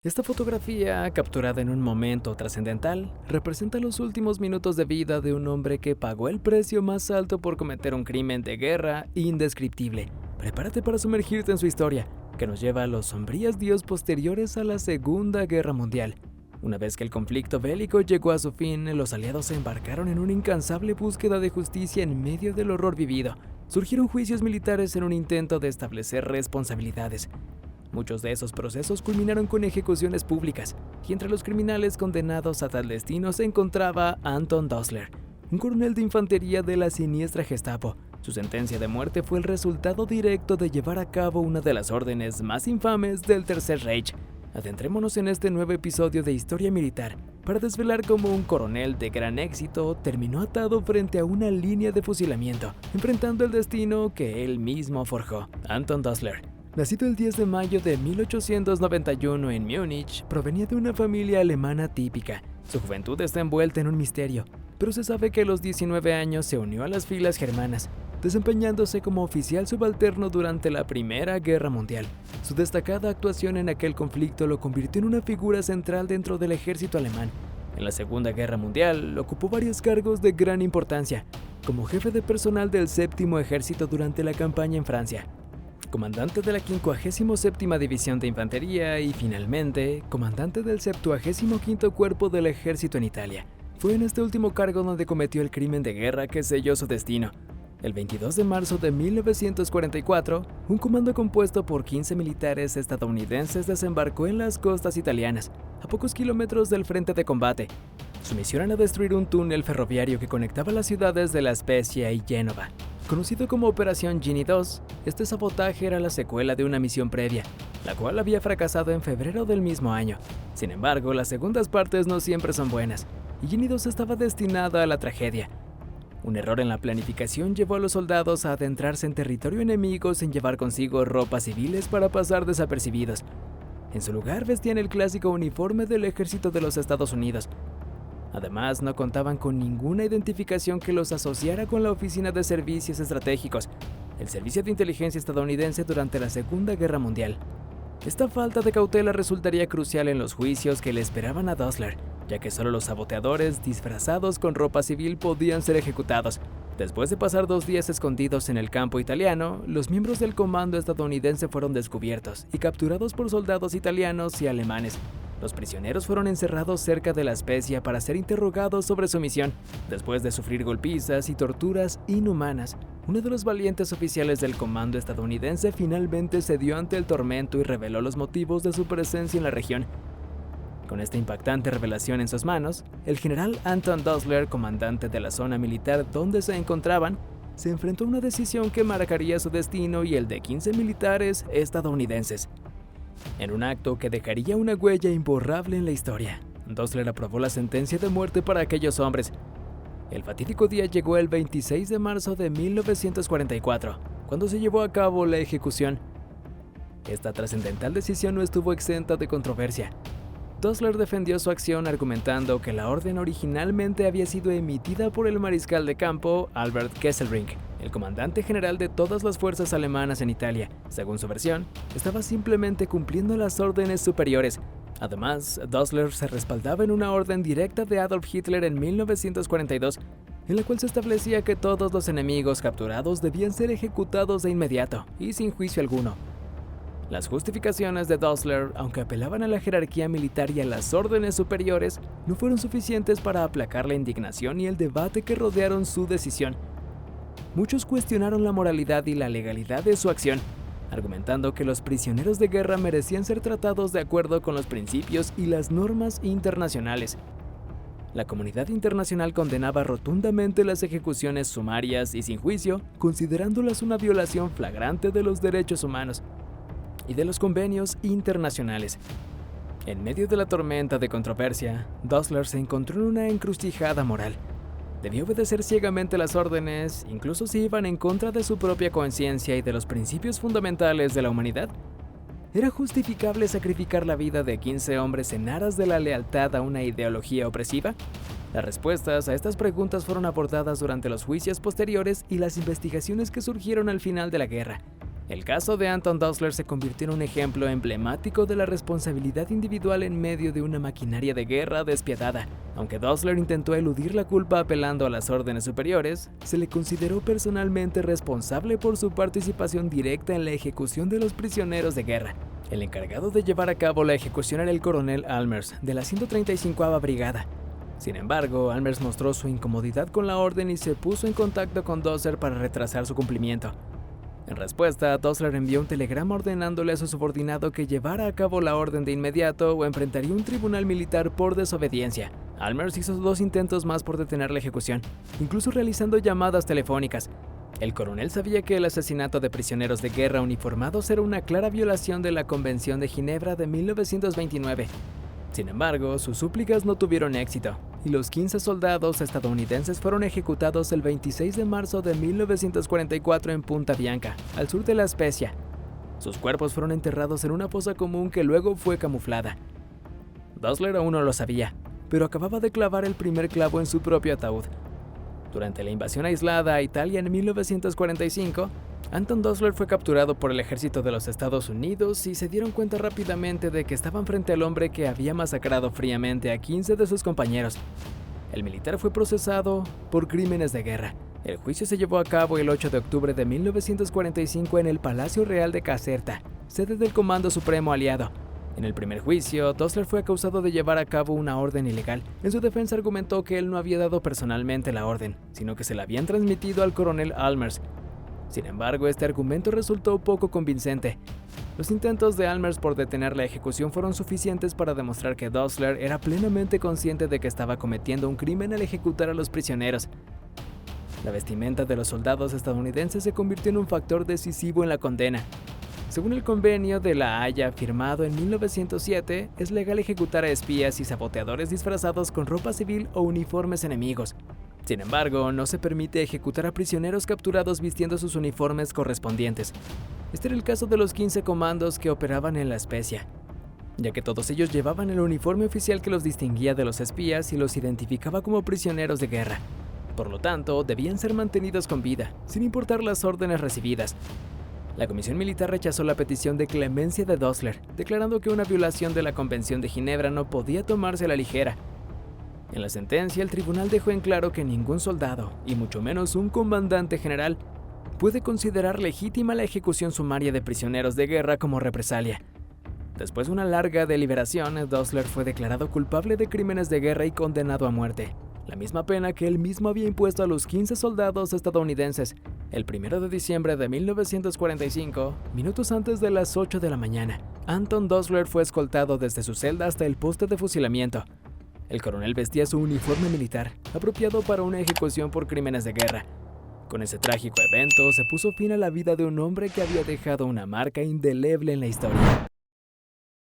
Esta fotografía, capturada en un momento trascendental, representa los últimos minutos de vida de un hombre que pagó el precio más alto por cometer un crimen de guerra indescriptible. Prepárate para sumergirte en su historia, que nos lleva a los sombríos días posteriores a la Segunda Guerra Mundial. Una vez que el conflicto bélico llegó a su fin, los aliados se embarcaron en una incansable búsqueda de justicia en medio del horror vivido. Surgieron juicios militares en un intento de establecer responsabilidades. Muchos de esos procesos culminaron con ejecuciones públicas, y entre los criminales condenados a tal destino se encontraba Anton Dosler, un coronel de infantería de la siniestra Gestapo. Su sentencia de muerte fue el resultado directo de llevar a cabo una de las órdenes más infames del Tercer Reich. Adentrémonos en este nuevo episodio de Historia Militar para desvelar cómo un coronel de gran éxito terminó atado frente a una línea de fusilamiento, enfrentando el destino que él mismo forjó. Anton Dosler, nacido el 10 de mayo de 1891 en Múnich, provenía de una familia alemana típica. Su juventud está envuelta en un misterio, pero se sabe que a los 19 años se unió a las filas germanas, desempeñándose como oficial subalterno durante la Primera Guerra Mundial. Su destacada actuación en aquel conflicto lo convirtió en una figura central dentro del ejército alemán. En la Segunda Guerra Mundial ocupó varios cargos de gran importancia, como jefe de personal del Séptimo Ejército durante la campaña en Francia, comandante de la 57ª División de Infantería y, finalmente, comandante del 75º Cuerpo del Ejército en Italia. Fue en este último cargo donde cometió el crimen de guerra que selló su destino. El 22 de marzo de 1944, un comando compuesto por 15 militares estadounidenses desembarcó en las costas italianas, a pocos kilómetros del frente de combate. Su misión era destruir un túnel ferroviario que conectaba las ciudades de La Spezia y Génova. Conocido como Operación Ginny 2, este sabotaje era la secuela de una misión previa, la cual había fracasado en febrero del mismo año. Sin embargo, las segundas partes no siempre son buenas, y Ginny 2 estaba destinada a la tragedia. Un error en la planificación llevó a los soldados a adentrarse en territorio enemigo sin llevar consigo ropas civiles para pasar desapercibidos. En su lugar vestían el clásico uniforme del ejército de los Estados Unidos. Además, no contaban con ninguna identificación que los asociara con la Oficina de Servicios Estratégicos, el servicio de inteligencia estadounidense durante la Segunda Guerra Mundial. Esta falta de cautela resultaría crucial en los juicios que le esperaban a Dosler, ya que solo los saboteadores disfrazados con ropa civil podían ser ejecutados. Después de pasar 2 días escondidos en el campo italiano, los miembros del comando estadounidense fueron descubiertos y capturados por soldados italianos y alemanes. Los prisioneros fueron encerrados cerca de La Spezia para ser interrogados sobre su misión. Después de sufrir golpizas y torturas inhumanas, uno de los valientes oficiales del comando estadounidense finalmente cedió ante el tormento y reveló los motivos de su presencia en la región. Con esta impactante revelación en sus manos, el general Anton Dosler, comandante de la zona militar donde se encontraban, se enfrentó a una decisión que marcaría su destino y el de 15 militares estadounidenses. En un acto que dejaría una huella imborrable en la historia, Dosler aprobó la sentencia de muerte para aquellos hombres. El fatídico día llegó el 26 de marzo de 1944, cuando se llevó a cabo la ejecución. Esta trascendental decisión no estuvo exenta de controversia. Dosler defendió su acción argumentando que la orden originalmente había sido emitida por el mariscal de campo Albert Kesselring, el comandante general de todas las fuerzas alemanas en Italia. Según su versión, estaba simplemente cumpliendo las órdenes superiores. Además, Dosler se respaldaba en una orden directa de Adolf Hitler en 1942, en la cual se establecía que todos los enemigos capturados debían ser ejecutados de inmediato y sin juicio alguno. Las justificaciones de Dosler, aunque apelaban a la jerarquía militar y a las órdenes superiores, no fueron suficientes para aplacar la indignación y el debate que rodearon su decisión. Muchos cuestionaron la moralidad y la legalidad de su acción, argumentando que los prisioneros de guerra merecían ser tratados de acuerdo con los principios y las normas internacionales. La comunidad internacional condenaba rotundamente las ejecuciones sumarias y sin juicio, considerándolas una violación flagrante de los derechos humanos y de los convenios internacionales. En medio de la tormenta de controversia, Dosler se encontró en una encrucijada moral. Debía obedecer ciegamente las órdenes, incluso si iban en contra de su propia conciencia y de los principios fundamentales de la humanidad. ¿Era justificable sacrificar la vida de 15 hombres en aras de la lealtad a una ideología opresiva? Las respuestas a estas preguntas fueron abordadas durante los juicios posteriores y las investigaciones que surgieron al final de la guerra. El caso de Anton Dosler se convirtió en un ejemplo emblemático de la responsabilidad individual en medio de una maquinaria de guerra despiadada. Aunque Dosler intentó eludir la culpa apelando a las órdenes superiores, se le consideró personalmente responsable por su participación directa en la ejecución de los prisioneros de guerra. El encargado de llevar a cabo la ejecución era el coronel Almers, de la 135ª Brigada. Sin embargo, Almers mostró su incomodidad con la orden y se puso en contacto con Dosler para retrasar su cumplimiento. En respuesta, Dosler envió un telegrama ordenándole a su subordinado que llevara a cabo la orden de inmediato o enfrentaría un tribunal militar por desobediencia. Almers hizo 2 intentos más por detener la ejecución, incluso realizando llamadas telefónicas. El coronel sabía que el asesinato de prisioneros de guerra uniformados era una clara violación de la Convención de Ginebra de 1929. Sin embargo, sus súplicas no tuvieron éxito, y los 15 soldados estadounidenses fueron ejecutados el 26 de marzo de 1944 en Punta Bianca, al sur de La Spezia. Sus cuerpos fueron enterrados en una fosa común que luego fue camuflada. Dosler aún no lo sabía, pero acababa de clavar el primer clavo en su propio ataúd. Durante la invasión aislada a Italia en 1945, Anton Dosler fue capturado por el ejército de los Estados Unidos y se dieron cuenta rápidamente de que estaban frente al hombre que había masacrado fríamente a 15 de sus compañeros. El militar fue procesado por crímenes de guerra. El juicio se llevó a cabo el 8 de octubre de 1945 en el Palacio Real de Caserta, sede del Comando Supremo Aliado. En el primer juicio, Dosler fue acusado de llevar a cabo una orden ilegal. En su defensa argumentó que él no había dado personalmente la orden, sino que se la habían transmitido al coronel Almers. Sin embargo, este argumento resultó poco convincente. Los intentos de Almers por detener la ejecución fueron suficientes para demostrar que Dosler era plenamente consciente de que estaba cometiendo un crimen al ejecutar a los prisioneros. La vestimenta de los soldados estadounidenses se convirtió en un factor decisivo en la condena. Según el Convenio de La Haya firmado en 1907, es legal ejecutar a espías y saboteadores disfrazados con ropa civil o uniformes enemigos. Sin embargo, no se permite ejecutar a prisioneros capturados vistiendo sus uniformes correspondientes. Este era el caso de los 15 comandos que operaban en La Spezia, ya que todos ellos llevaban el uniforme oficial que los distinguía de los espías y los identificaba como prisioneros de guerra. Por lo tanto, debían ser mantenidos con vida, sin importar las órdenes recibidas. La comisión militar rechazó la petición de clemencia de Dosler, declarando que una violación de la Convención de Ginebra no podía tomarse a la ligera. En la sentencia, el tribunal dejó en claro que ningún soldado, y mucho menos un comandante general, puede considerar legítima la ejecución sumaria de prisioneros de guerra como represalia. Después de una larga deliberación, Dosler fue declarado culpable de crímenes de guerra y condenado a muerte, la misma pena que él mismo había impuesto a los 15 soldados estadounidenses. El 1 de diciembre de 1945, minutos antes de las 8 de la mañana, Anton Dosler fue escoltado desde su celda hasta el poste de fusilamiento. El coronel vestía su uniforme militar, apropiado para una ejecución por crímenes de guerra. Con ese trágico evento se puso fin a la vida de un hombre que había dejado una marca indeleble en la historia.